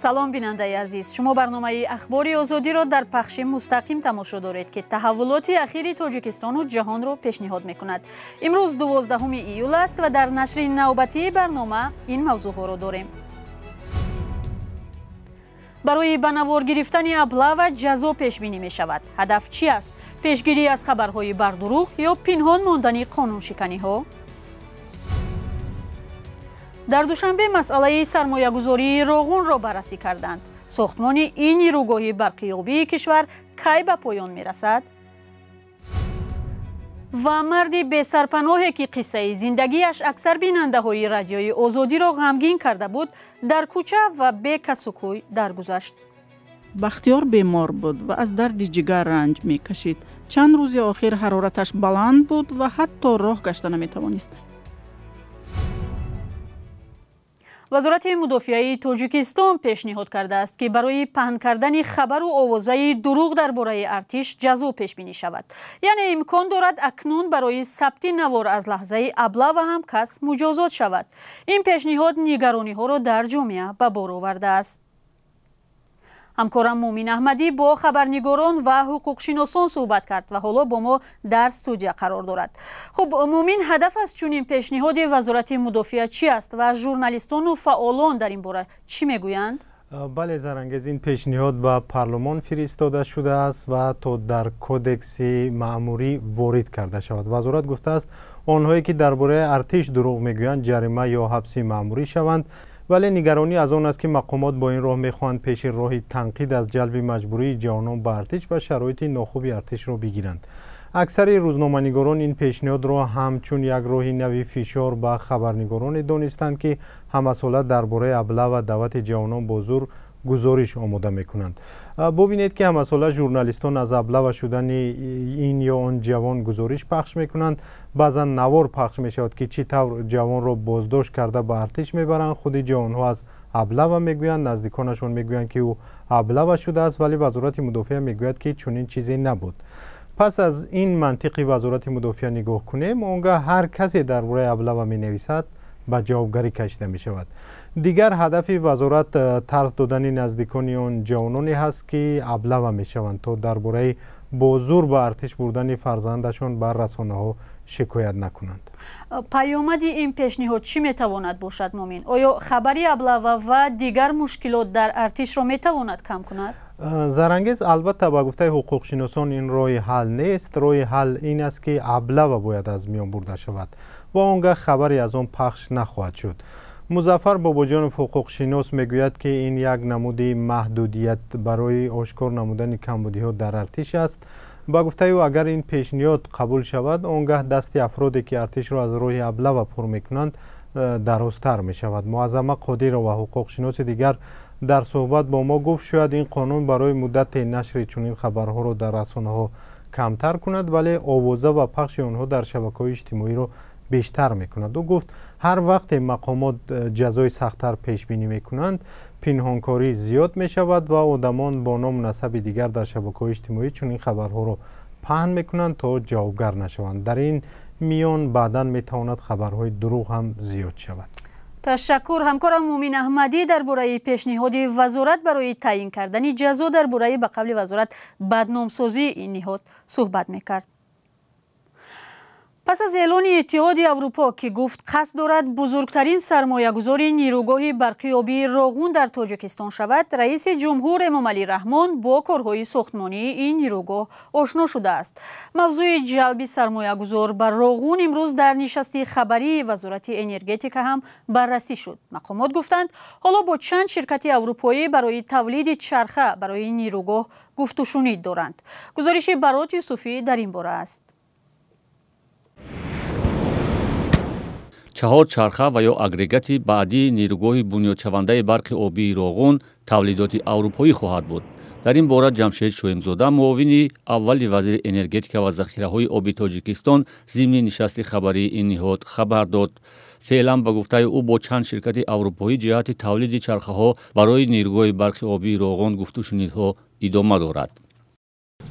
салом бинандаи азиз, шумо барномаи ахбори озодиро дар пахши мустақим тамошо доред ки таҳаввулоти ахири Тоҷикистону ҷаҳонро пешниҳод мекунад. Имрӯз 12 июл аст ва дар нашри навбатии барнома ин мавзӯъҳоро дорем. барои ба навор гирифтани аблава ҷазо пешбинӣ мешавад. ҳадаф чӣ аст? пешгирӣ аз хабарҳои бардуруғ ё пинҳон мондани қонуншиканиҳо? дар душанбе масъалаи сармоягузории роғунро баррасӣ карданд. сохтмони ин нирӯгоҳи барқиёбии кишвар кай ба поён мерасад? ва марди бесарпаноҳе ки қиссаи зиндагиаш аксар бинандаҳои радиои озодиро ғамгин карда буд, дар кӯча ва бекасукӯй даргузашт. бахтиёр бемор буд ва аз дарди ҷигар ранҷ мекашид. чанд рӯзи охир ҳарораташ баланд буд ва ҳатто роҳ гашта наметавонист. вазорати мудофиаи Тоҷикистон пешниҳод кардааст ки барои паҳн кардани хабару овозаи дурӯғ дар бораи артиш ҷазо пешбинӣ шавад. яъне имкон дорад акнун барои сабти навор аз лаҳзаи аблава ҳам кас муҷозот шавад. ин пешниҳод нигарониҳоро дар ҷомеа ба бор овардааст. ҳамкорам Мумин Аҳмадӣ бо хабарнигорон ва ҳуқуқшиносон суҳбат кард ва ҳоло бо мо дар студия қарор дорад. хуб, Мумин, ҳадаф аз чунин пешниҳоди вазорати мудофиа чӣ аст ва журналистону фаъолон дар ин бора чӣ мегӯянд? бале Зарангез, ин пешниҳод ба парлумон фиристода шудааст ва то дар кодекси маъмурӣ ворид карда шавад. вазорат гуфтааст онҳое ки дар бораи артиш дурӯғ мегӯянд ҷарима ё ҳабси маъмурӣ шаванд. вале нигаронӣ аз он аст ки мақомот бо ин роҳ мехоҳанд пеши роҳи танқид аз ҷалби маҷбурии ҷавонон ба артиш ва шароити нохуби артишро бигиранд. аксари рӯзноманигорон ин пешниҳодро ҳамчун як роҳи нави фишор ба хабарнигороне донистанд ки ҳамасола дар бораи аблав ва даъвати ҷавонон бо зур гузориш омода мекунанд. бубинед ки ҳамасола журналистон аз аблава шудани ин ё он ҷавон гузориш пахш мекунанд. баъзан навор пахш мешавад ки чӣ тавр ҷавонро боздошт карда ба артиш мебаранд. худи ҷавонҳо аз аблава мегӯянд, наздиконашон мегӯянд ки ӯ аблава шудааст, вале вазорати мудофиа мегӯяд ки чунин чизе набуд. пас аз ин мантиқи вазорати мудофиа нигоҳ кунем, он гаҳ ҳар касе дар бораи аблава менависад ба ҷавобгарӣ кашида мешавад. дигар ҳадафи вазорат тарс додани наздикони он ҷавононе ҳаст ки аблава мешаванд то дар бораи бо зур ба артиш бурдани фарзандашон ба расонаҳо шикоят накунанд. паёмади ин пешниҳод чӣ метавонад бошад, Мумин? оё хабари аблава ва дигар мушкилот дар артишро метавонад кам кунад? Зарангез, албатта ба гуфтаи ҳуқуқшиносон ин роҳи ҳал нест. роҳи ҳал ин аст ки аблава бояд аз миён бурда шавад ва он гаҳ хабаре аз он пахш нахоҳад шуд. музаффар бобоҷонов ҳуқуқшинос мегӯяд ки ин як намуди маҳдудият барои ошкор намудани камбудиҳо дар артиш аст. ба гуфтаи ӯ агар ин пешниҳод қабул шавад, он гаҳ дасти афроде ки артишро аз роҳи аблава пур мекунанд дарозтар мешавад. муаззама қодирова, ҳуқуқшиноси дигар, дар суҳбат бо мо гуфт шояд ин қонун барои муддате нашри чунин хабарҳоро дар расонаҳо камтар кунад, вале овоза ва пахши онҳо дар шабакаҳои иҷтимоиро бештар мекунад. ӯ гуфт ҳар вақте мақомот ҷазои сахттар пешбинӣ мекунанд, пинҳонкорӣ зиёд мешавад ва одамон бо ному насаби дигар дар шабакаҳои иҷтимоӣ чунин хабарҳоро паҳн мекунанд то ҷавобгар нашаванд. дар ин миён баъдан метавонад хабарҳои дурӯғ ҳам зиёд шавад. ташаккур. ҳамкорам Мумин Аҳмадӣ дар бораи пешниҳоди вазорат барои таъин кардани ҷазо дар бораи ба қавли вазорат бадномсозии ин ниҳод суҳбат мекард. пас аз эълони иттиҳоди Аврупо ки гуфт қасд дорад бузургтарин сармоягузори нирӯгоҳи барқиёбии роғун дар Тоҷикистон шавад, раиси ҷумҳур Эмомалӣ Раҳмон бо корҳои сохтмонии ин нирӯгоҳ ошно шудааст. мавзӯи ҷалби сармоягузор ба роғун имрӯз дар нишасти хабарии вазорати энергетика ҳам баррасӣ шуд. мақомот гуфтанд ҳоло бо чанд ширкати аврупоӣ барои тавлиди чарха барои ин нирӯгоҳ гуфтушунид доранд. гузориши Барот Юсуфӣ дар ин бора аст. 4 чарха ва ё агрегати баъдии нирӯгоҳи бунёдшавандаи барқи обии роғун тавлидоти аврупоӣ хоҳад буд. дар ин бора Ҷамшед Шоимзода, муовини аввали вазири энергетика ва захираҳои оби Тоҷикистон, зимни нишасти хабарии ин ниҳод хабар дод. феълан ба гуфтаи ӯ бо чанд ширкати аврупоӣ ҷиҳати тавлиди чархаҳо барои нирӯгоҳи барқи обии роғун гуфтушунидҳо идома дорад.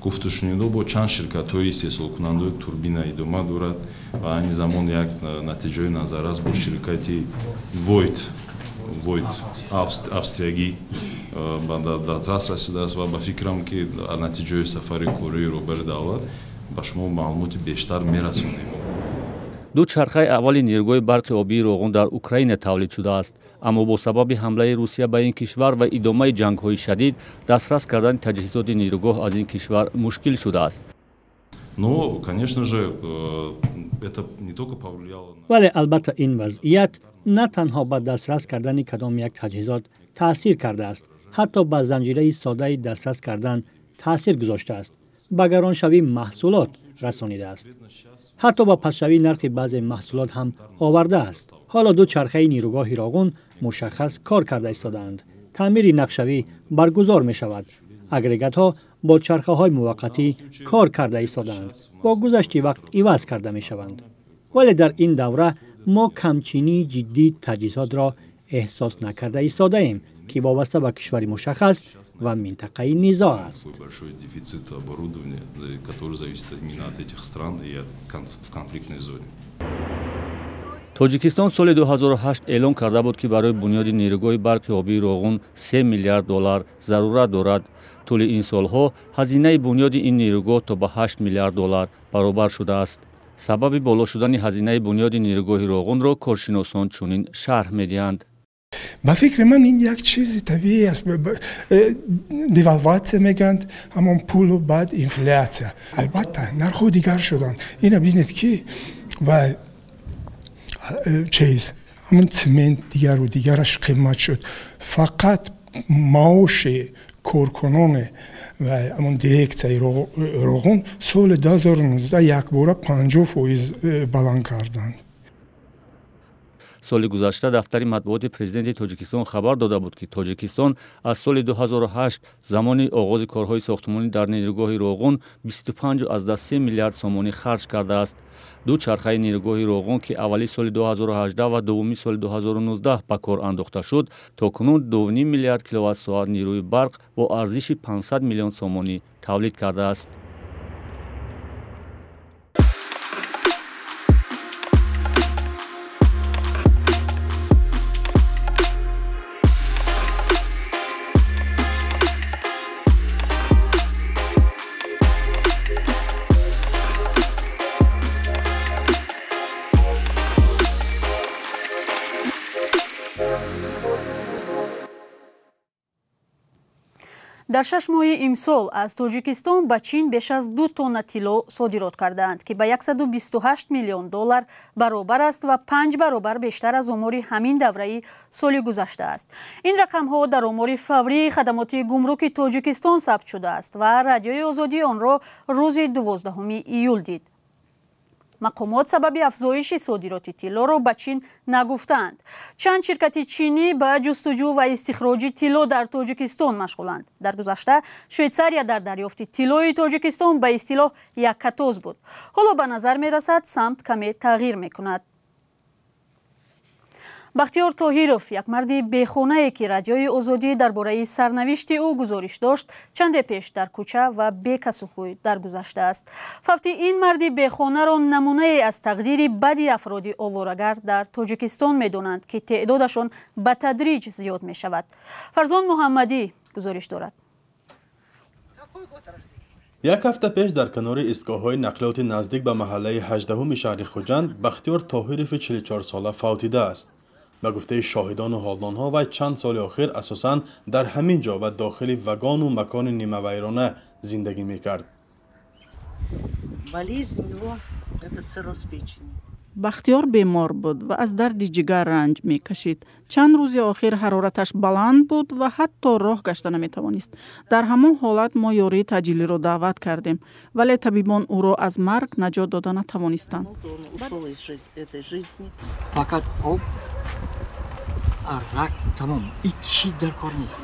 гуфтушунидҳо бо чанд ширкатҳои истеҳсолкунандаи турбина идома дорад ва ҳамин замон як натиҷаи назар аст бо ширкати Войт Void австриягӣ дар дастрас расидааст ва ба фикрам ки натиҷаи сафари кӯраи рӯбари давлат ба шумо маълумоти бештар мерасонем. ду чархаи аввали нирӯгоҳи барқи обии Роғун дар Украина тавлид шудааст, аммо бо сабаби ҳамлаи Русия ба ин кишвар ва идомаи ҷангҳои шадид дастрас кардани таҷҳизоти нирӯгоҳ аз ин кишвар мушкил шудааст. Но, конечно же, это не только повлияло на... вале албатта ин вазъият на танҳо ба дастрас кардани кадом як таҷҳизот таъсир кардааст, ҳатто ба занҷираи содаи дастрас кардан таъсир гузоштааст, ба гароншавии маҳсулот расонидааст. ҳатто ба пастшавии нархи баъзе маҳсулот ҳам овардааст. ҳоло ду чархаи нирӯгоҳи Роғун мушаххас кор карда истодаанд. таъмири нақшавӣ баргузор мешавад. агрегатҳо бо чархаҳои муваққатӣ кор карда истодаанд. бо гузашти вақт иваз карда мешаванд. вале дар ин давра мо камчинии ҷиддии таҷҳизотро эҳсос накарда истодаем, ки вобаста ба кишвари мушаххас ва минтақаи низоъ аст. Большой дефицит оборудования, который зависит именно от этих стран и в конфликтной зоне. тоҷикистон соли 2008 эълон карда буд ки барои бунёди нирӯгоҳи барқи обии Роғун $3 миллиард зарурат дорад. тӯли ин солҳо ҳазинаи бунёди ин нирӯгоҳ то ба $8 миллиард баробар шудааст. сабаби боло шудани ҳазинаи бунёди нирӯгоҳи Роғунро коршиносон чунин шарҳ медиҳанд. ба фикри ман ин як чизи табиӣ аст. девалватсия мегӯянд, ҳамон пулу баъд инфлясия. албатта нархҳо дигар шуданд. ина бинед ки ва чиз ҳамон симент дигару дигараш қимат шуд. фақат маоши коркунони ва ҳамон дирексияи Роғун соли 2019 якбора 50% баланд карданд. соли гузашта дафтари матбуоти президенти Тоҷикистон хабар дода буд ки Тоҷикистон аз соли 2008 замони оғози корҳои сохтмонӣ дар нирӯгоҳи Роғун 25.3 миллиард сомонӣ харҷ кардааст. ду чархаи нирӯгоҳи Роғун ки аввали соли 2018 ва дуввуми соли 2019 ба кор андохта шуд, то кунун 2.5 миллиард киловаттсоат нирӯи барқ бо арзиши 500 миллион сомонӣ тавлид кардааст. дар 6 моҳи имсол аз Тоҷикистон ба Чин беш аз 2 тонна тилло содирот кардаанд, ки ба $128 миллион баробар аст ва 5 баробар бештар аз омори ҳамин давраи соли гузашта аст. ин рақамҳо дар омори фаврии хадамоти гумруки Тоҷикистон сабт шудааст ва радиои озодӣ онро рӯзи 12 июл дид. мақомот сабаби афзоиши содироти тиллоро ба Чин нагуфтаанд. чанд ширкати чинӣ ба ҷустуҷӯ ва истихроҷи тилло дар Тоҷикистон машғуланд. дар гузашта Швейтсария дар дарёфти тиллои Тоҷикистон ба истилоҳ яккатоз буд. ҳоло ба назар мерасад самт каме тағйир мекунад. бахтиёр Тоҳиров, як марди бехонае ки радиои озодӣ дар бораи сарнавишти ӯ гузориш дошт, чанде пеш дар кӯча ва бекасухӯй даргузаштааст. фавти ин марди бехонаро намунае аз тақдири бади афроди оворагар дар Тоҷикистон медонанд ки теъдодашон ба тадриҷ зиёд мешавад. Фарзон Муҳаммадӣ гузориш дорад. як ҳафта пеш дар канори истгоҳҳои нақлиёти наздик ба маҳаллаи 18-уми шаҳри Хуҷанд Бахтиёр Тоҳирови 44-сола фавтидааст. ба гуфтаи шоҳидону ҳолдонҳо вай чанд соли охир асосан дар ҳамин ҷо ва дохили вагону макони нимавайрона зиндагӣ мекард. бахтиёр бемор буд ва аз дарди ҷигар ранҷ мекашид. чанд рӯзи охир ҳарораташ баланд буд ва ҳатто роҳ гашта наметавонист. дар ҳамон ҳолат мо ёрии таъҷилиро даъват кардем, вале табибон ӯро аз марг наҷот дода натавонистанд. рак тамом, ичи дар кор нест.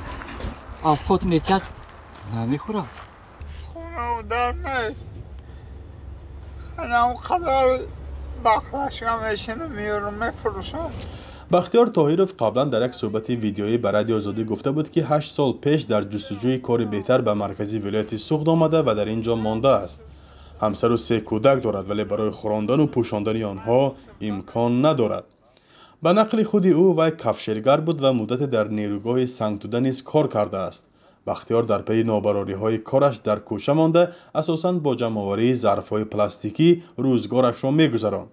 овқот метиҳад намехӯрад. хонаводар нест. ханам қадар бахлашка мешина миёрам мефурӯшам. бахтиёр Тоҳиров қаблан дар як суҳбати видеоӣ ба радиои озодӣ гуфта буд ки 8 сол пеш дар ҷустуҷӯи кори беҳтар ба маркази вилояти Суғд омада ва дар ин ҷо мондааст. ҳамсару 3 кӯдак дорад, вале барои хӯрондану пӯшондани онҳо имкон надорад. به نقل خود او وی کفشیرگر بود و مدت در نیروگاه سنگتوده نیز کار کرده است. بختیار در پی نابراری های کارش در کوچه مانده اساساً با جمع‌آوری ظرف‌های پلاستیکی روزگارش را می‌گذراند.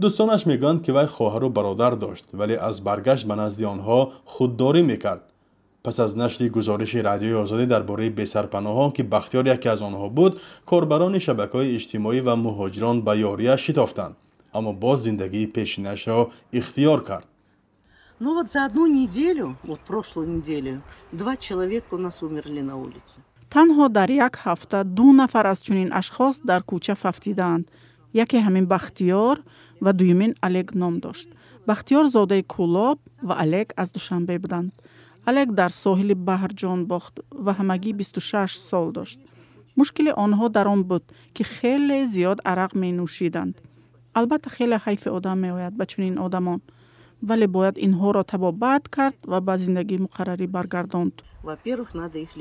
دوستانش میگویند که وی خواهر و برادر داشت ولی از برگشت به نزد آنها خودداری میکرد. پس از نشر گزارش رادیوی آزادی درباره بی‌سرپناهان که بختیار یکی از آنها بود، کاربران شبکه‌های اجتماعی و مهاجران به یاریش شتافتند، اما باز زندگی پیشینش را اختیار کرد. Ну вот за одну неделю, вот прошлую неделю, 2 человека у нас умерли на улице. танҳо дар як ҳафта 2 нафар аз чунин ашхос дар кӯча фафтиданд. яке ҳамин бахтиёр ва дуюмин Алек ном дошт. бахтиёр зодаи Кӯлоб ва Алек аз Душанбе буданд. Алек дар соҳили баҳр ҷон бохт ва ҳамагӣ 26 сол дошт. мушкили онҳо дар он буд ки хеле зиёд арақ менӯшиданд. албатта хеле ҳайфи одам меояд ба чунин одамон, вале бояд инҳоро табобат кард ва ба зиндагии муқаррарӣ баргардонд. Во-первых, надо их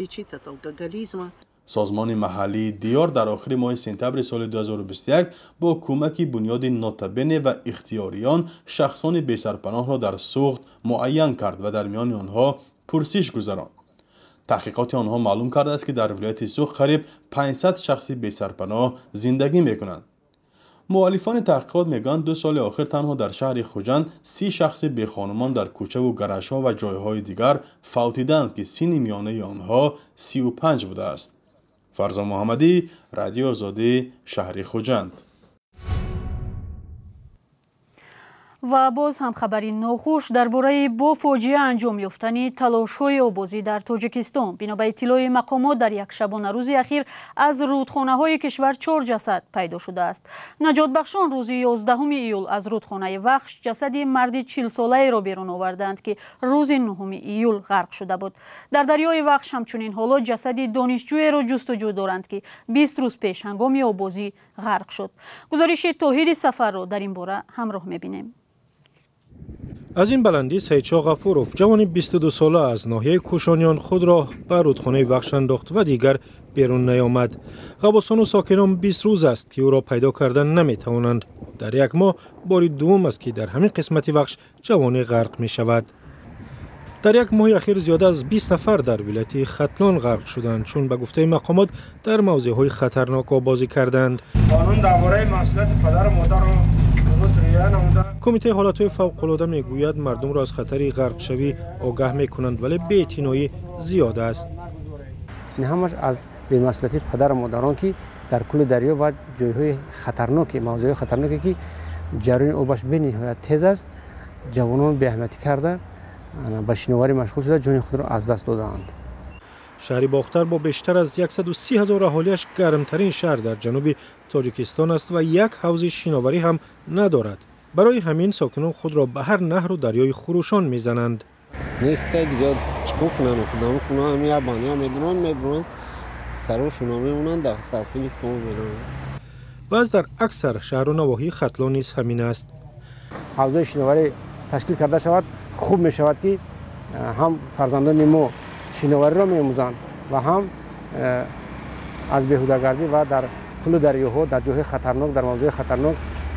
лечить от алкоголизма. سازمان محلی دیار در آخر ماه سپتامبر سال 2021 با کمک بنیاد نوتابنه و اختیاریان شخصان بی‌سرپناه را در سوخت معین کرد و در میان آنها پرسش گذراند. تحقیقات آنها معلوم کرده است که در ولایت سوخت قریب 500 شخص بی‌سرپناه زندگی میکنند. مؤلفان تحقیقات میگویند 2 سال آخر تنها در شهر خوجند 30 شخص بی‌خانمان در کوچه و گرش‌ها و جایهای دیگر فوتیدند که سن میانه آنها 35 بوده است. فرزان محمدی، رادیو آزادی، شهر خوجند. و باز هم خبری ناخوش درباره با فاجعه انجام یافتن تلاش‌های آبازی در تاجیکستان. بنا به اطلاع مقامات در یک شبانه روز اخیر از رودخانه‌های کشور 4 جسد پیدا شده است. نجات بخشان روز 11 ایول از رودخانه وخش جسد مرد 40 ساله را بیرون آوردند که روز 9 ایول غرق شده بود. در دریای وخش همچنین حالا جسد دانشجویی را جستجو دارند که 20 روز پیش هنگام آبازی غرق شد. گزارش طاهر سفر را در این باره همراه می‌بینیم. از این بلندی سیدشاه غفورов جوان 22 ساله از ناحیه کوشانیان خود را به رودخانه وخش انداخت و دیگر بیرون نیامد. غواصان و ساکنان 20 روز است که او را پیدا کردن نمیتوانند. در یک ماه بار دوم است که در همین قسمت وخش جوانی غرق می شود. در یک ماه اخیر زیاده از 20 نفر در ولایت ختلان غرق شدند چون به گفته مقامات در موضع‌های خطرناک آبازی کردند. قانون درباره مسئولیت پدر و مادر را کمیته حالتهای فوق‌العاده میگوید مردم را از خطر غرق شوی آگاه میکنند ولی بی‌اعتنایی زیاد است. این همش از بی‌مسئولیتی پدر و مادران که در کل دریا و جایهای خطرناک موضوع خطرناکی که جریان آبش به نهایت تیز است، جوانان بی‌اهمیتی کرده به شناوری مشغول شده جان خود را از دست دادند. شهر باختر با بیشتر از 130,000 اهالیش گرمترین شهر در جنوب تاجیکستان است و یک حوض شناوری هم ندارد. برای همین ساکنان خود را به هر نهر و دریای خروشان میزنند. نیست دیگه چیکار کنن خودم اونا هم یابانی میدونن میبرن سرشون میمونن در فرقی کم میرن. و از در اکثر شهر و نواحی ختلان نیز همین است. حوض شناوری تشکیل کرده شود خوب می شود که هم فرزندان ما شناوری را می‌آموزند و هم از بیهوده‌گردی و در کل دریاها در جاهای خطرناک در موضوع خطرناک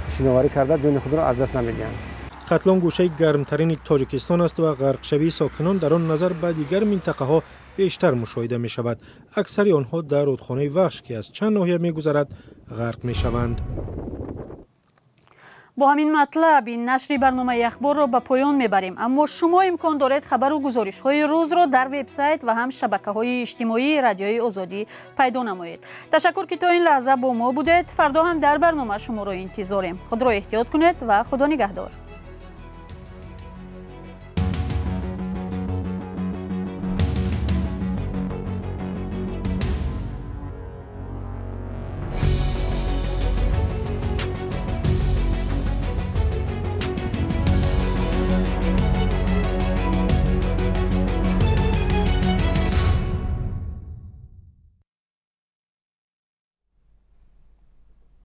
شناوری کرده جان خود را از دست نمی‌دهند. ختلان گوشه گرمترین تاجیکستان است و غرق شوی ساکنان در آن نظر به دیگر منطقه‌ها بیشتر مشاهده می‌شود. اکثر آنها در رودخانه وخش که از چند ناحیه می‌گذرد غرق می‌شوند. با همین مطلب این نشر برنامه اخبار را به پایان میبریم، اما شما امکان دارید خبر و گزارش های روز را در وبسایت و هم شبکه های اجتماعی رادیوی آزادی پیدا نمایید. تشکر که تا این لحظه با ما بودید. فردا هم در برنامه شما را انتظاریم. خود را احتیاط کنید و خدا نگهدار.